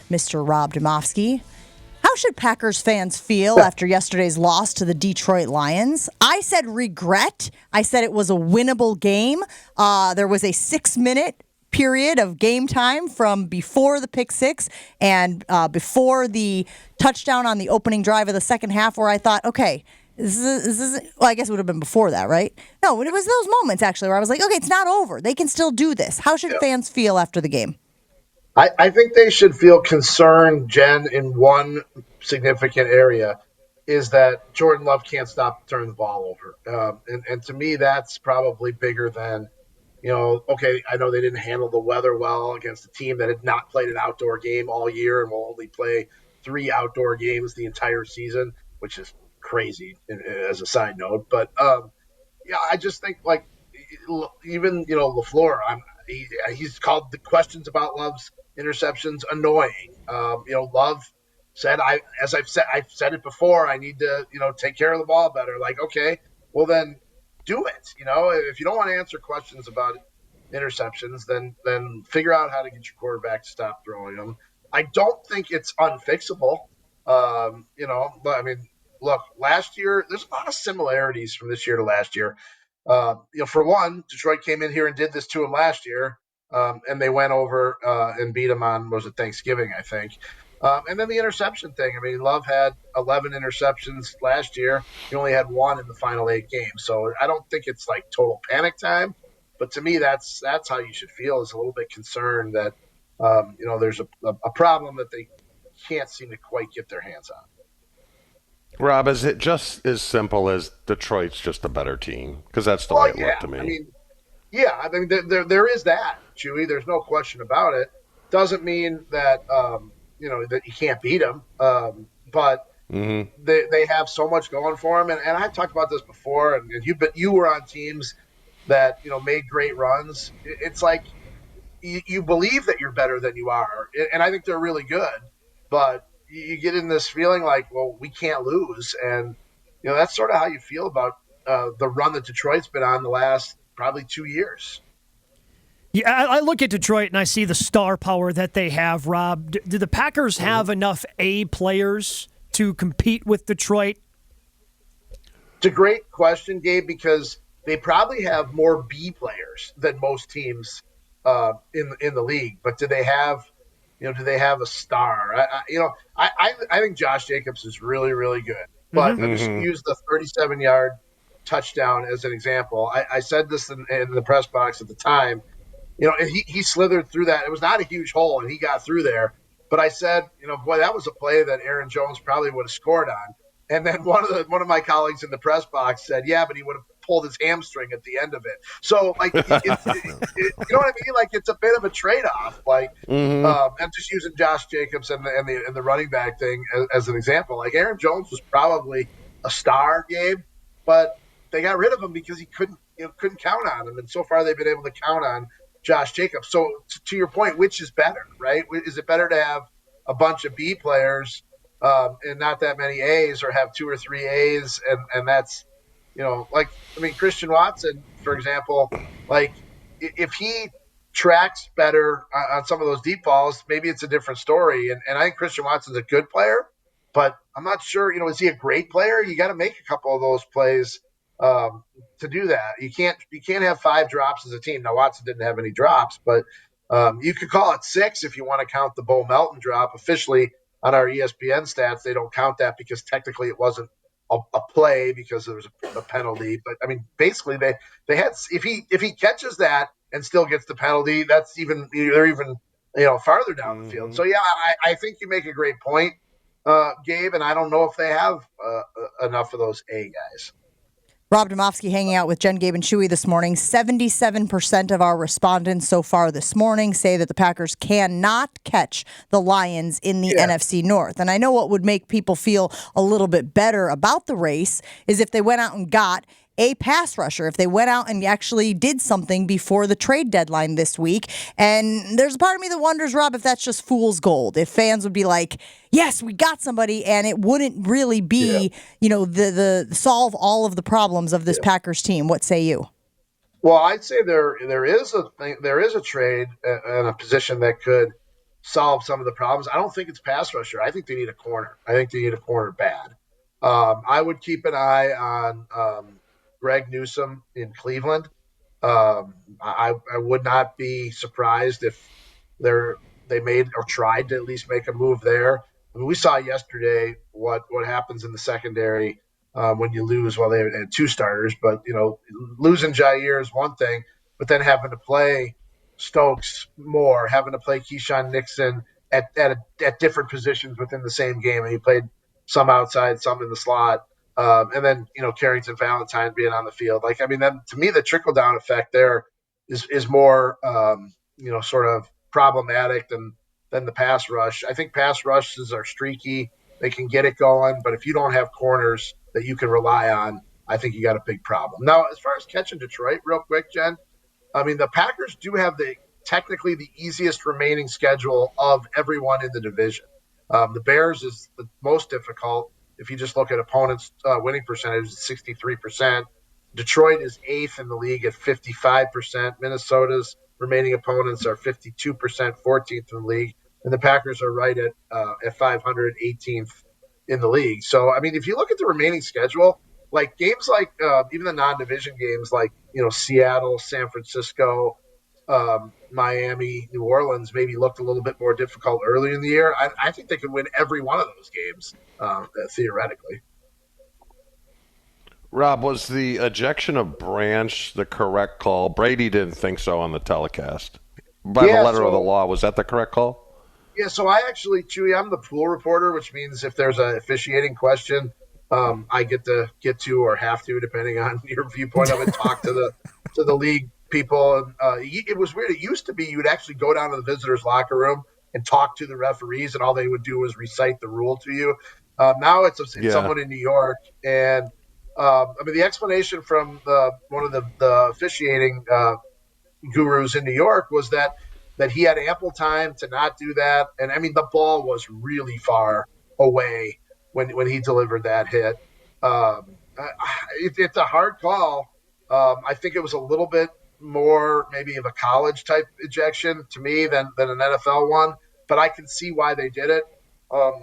Mr. Rob Demovsky. How should Packers fans feel after yesterday's loss to the Detroit Lions? I said regret. I said it was a winnable game. There was a 6-minute period of game time from before the pick six and before the touchdown on the opening drive of the second half where I thought, okay, well, I guess it would have been before that, right? No, it was those moments, actually, where I was like, okay, it's not over. They can still do this. How should fans feel after the game? I think they should feel concerned, Jen, in one significant area, is that Jordan Love can't stop turning the ball over. And to me, that's probably bigger than, okay, I know they didn't handle the weather well against a team that had not played an outdoor game all year and will only play 3 outdoor games the entire season, which is crazy as a side note. But, I just think, like, even, LaFleur, he's called the questions about Love's interceptions annoying. Love said, I've said it before, I need to, take care of the ball better. Like, okay, well then do it. If you don't want to answer questions about interceptions, then figure out how to get your quarterback to stop throwing them. I don't think it's unfixable. But I mean, look, last year, there's a lot of similarities from this year to last year. For one, Detroit came in here and did this to him last year, and they went over and beat him on, was it Thanksgiving, I think. And then the interception thing. I mean, Love had 11 interceptions last year. He only had 1 in the final 8 games. So I don't think it's like total panic time. But to me, that's how you should feel, is a little bit concerned that, there's a problem that they can't seem to quite get their hands on. Rob, is it just as simple as Detroit's just a better team? Because that's the way it looked to me. I mean, there is that, Chewy. There's no question about it. Doesn't mean that that you can't beat them, but they have so much going for them. And I've talked about this before, and you were on teams that made great runs. It's like you believe that you're better than you are, and I think they're really good, but you get in this feeling like, well, we can't lose. And, that's sort of how you feel about the run that Detroit's been on the last probably 2 years. Yeah, I look at Detroit and I see the star power that they have, Rob. Do the Packers have enough A players to compete with Detroit? It's a great question, Gabe, because they probably have more B players than most teams in the league. But do they have a star? I think Josh Jacobs is really, really good. But I'm just going to use the 37-yard touchdown as an example. I said this in the press box at the time. He slithered through that. It was not a huge hole, and he got through there. But I said, boy, that was a play that Aaron Jones probably would have scored on. And then one of my colleagues in the press box said, yeah, but he would have pulled his hamstring at the end of it. So, like, you know what I mean? Like, it's a bit of a trade-off. Like, I'm just using Josh Jacobs and the running back thing as an example. Like, Aaron Jones was probably a star, Gabe, but they got rid of him because he couldn't count on him. And so far they've been able to count on Josh Jacobs. So to your point, which is better, right? Is it better to have a bunch of B players and not that many A's, or have 2 or 3 A's and that's, Christian Watson, for example, like if he tracks better on some of those deep balls, maybe it's a different story. And I think Christian Watson's a good player, but I'm not sure, is he a great player? You got to make a couple of those plays to do that. You can't have 5 drops as a team. Now Watson didn't have any drops, but you could call it 6 if you want to count the Bo Melton drop. Officially on our ESPN stats, they don't count that because technically it wasn't a play because there was a penalty. But I mean, basically they had, if he catches that and still gets the penalty, they're even farther down the field. So yeah, I think you make a great point, Gabe, and I don't know if they have enough of those A guys. Rob Demovsky hanging out with Jen, Gabe, and Chewy this morning. 77% of our respondents so far this morning say that the Packers cannot catch the Lions in the NFC North. And I know what would make people feel a little bit better about the race is if they went out and got a pass rusher, if they went out and actually did something before the trade deadline this week. And there's a part of me that wonders, Rob, if that's just fool's gold. If fans would be like, yes, we got somebody, and it wouldn't really be, the solve all of the problems of this Packers team. What say you? Well, I'd say there is a trade and a position that could solve some of the problems. I don't think it's pass rusher. I think they need a corner. I think they need a corner bad. I would keep an eye on Greg Newsome in Cleveland. I would not be surprised if they made or tried to at least make a move there. I mean, we saw yesterday what happens in the secondary when you lose. Well, they had 2 starters, but losing Jair is one thing, but then having to play Stokes more, having to play Keyshawn Nixon at different positions within the same game, and he played some outside, some in the slot. And then, Carrington Valentine being on the field. Then, to me, the trickle-down effect there is more, sort of problematic than the pass rush. I think pass rushes are streaky. They can get it going. But if you don't have corners that you can rely on, I think you got a big problem. Now, as far as catching Detroit, real quick, Jen, the Packers do have technically the easiest remaining schedule of everyone in the division. The Bears is the most difficult. If you just look at opponents' winning percentage, it's 63%. Detroit is 8th in the league at 55%. Minnesota's remaining opponents are 52%, 14th in the league. And the Packers are right at 500, 18th in the league. So, if you look at the remaining schedule, like games like even the non-division games like, Seattle, San Francisco, Miami, New Orleans maybe looked a little bit more difficult earlier in the year. I think they could win every one of those games theoretically. Rob, was the ejection of Branch the correct call? Brady didn't think so on the telecast. By the letter of the law, was that the correct call? Yeah, so I actually, Chewy, I'm the pool reporter, which means if there's an officiating question, I get to or have to, depending on your viewpoint of it, talk to the league people. And it was weird. It used to be you would actually go down to the visitors' locker room and talk to the referees, and all they would do was recite the rule to you. Now it's someone in New York, and the explanation from one of the officiating gurus in New York was that he had ample time to not do that, and the ball was really far away when he delivered that hit. It's a hard call. I think it was a little bit more maybe of a college type ejection to me than an NFL one, but I can see why they did it.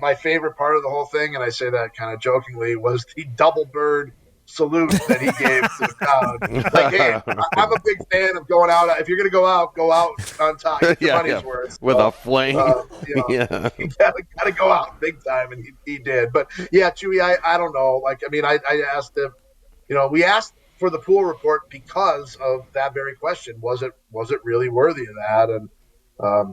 My favorite part of the whole thing, and I say that kind of jokingly, was the double bird salute that he gave to the crowd. Like, hey, I'm a big fan of going out. If you're going to go out on top. Get your money's worth. With a flame. You gotta go out big time, and he did. But yeah, Chewy, I don't know. I asked him. We asked for the pool report because of that very question. Was it really worthy of that? And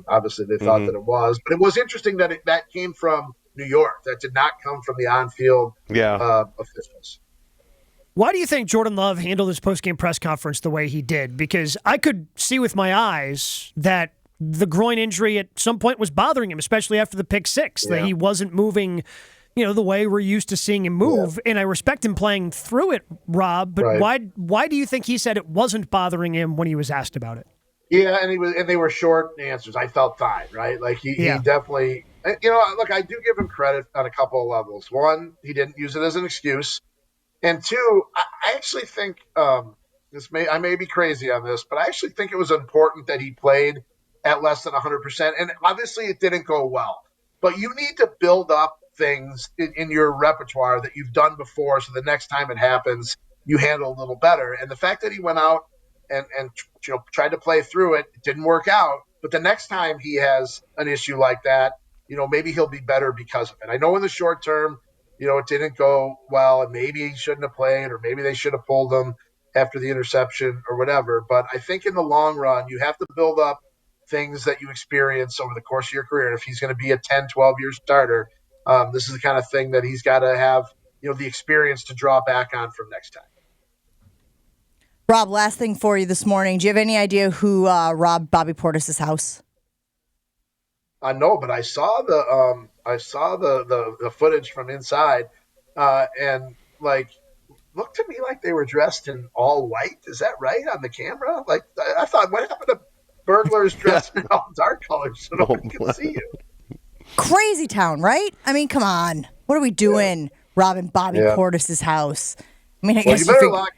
obviously they thought that it was. But it was interesting that that came from New York. That did not come from the on-field officials. Why do you think Jordan Love handled his post-game press conference the way he did? Because I could see with my eyes that the groin injury at some point was bothering him, especially after the pick six, that he wasn't moving, the way we're used to seeing him move. And I respect him playing through it, Rob, but why do you think he said it wasn't bothering him when he was asked about it? Yeah, and they were short answers. I felt fine, right? Like he definitely, look, I do give him credit on a couple of levels. One, he didn't use it as an excuse. And two, I actually think I may be crazy on this, but I actually think it was important that he played at less than 100%. And obviously it didn't go well, but you need to build up things in your repertoire that you've done before, so the next time it happens, you handle a little better. And the fact that he went out and tried to play through it, it didn't work out. But the next time he has an issue like that, maybe he'll be better because of it. I know in the short term, it didn't go well, and maybe he shouldn't have played, or maybe they should have pulled him after the interception or whatever. But I think in the long run, you have to build up things that you experience over the course of your career. And if he's going to be a 10, 12-year starter, this is the kind of thing that he's got to have, the experience to draw back on from next time. Rob, last thing for you this morning. Do you have any idea who robbed Bobby Portis' house? No, but I saw the footage from inside, and looked to me like they were dressed in all white. Is that right on the camera? Like I thought, what happened to burglars dressed in all dark colors so nobody can see you? Crazy town, right? Come on. What are we doing, robbing Bobby Portis' house? I guess you better lock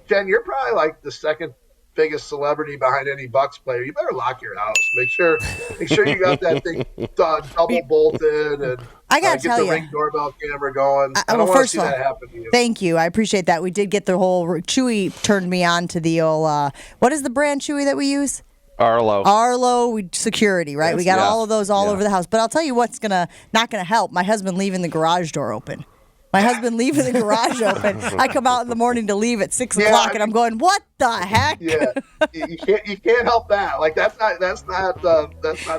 Jen, you're probably like the second biggest celebrity behind any Bucks player, you better lock your house. Make sure you got that thing double bolted, and I gotta get tell the you, Ring doorbell camera going. I well, don't want to first see of all, that happen to you. Thank you. I appreciate that. We did get the whole Chewy turned me on to the old what is the brand Chewy that we use? Arlo security, right? We got all of those all over the house. But I'll tell you what's not gonna help. My husband leaving the garage door open. My husband leaving the garage open. I come out in the morning to leave at 6 o'clock, and I'm going, "What the heck?" Yeah, you can't help that. Like that's not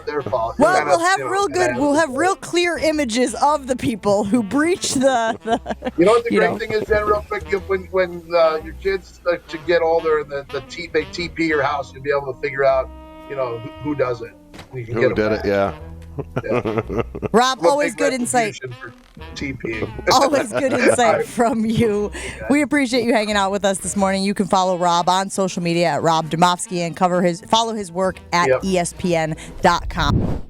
their fault. Well, we'll have real clear images of the people who breach the You know what the great thing is, Jen, real quick, when your kids to get older and they TP your house, you'll be able to figure out, who does it. You can Who did it? Yeah. Rob, always good insight. Always good insight from you. We appreciate you hanging out with us this morning. You can follow Rob on social media at Rob Demovsky and follow his work at ESPN.com.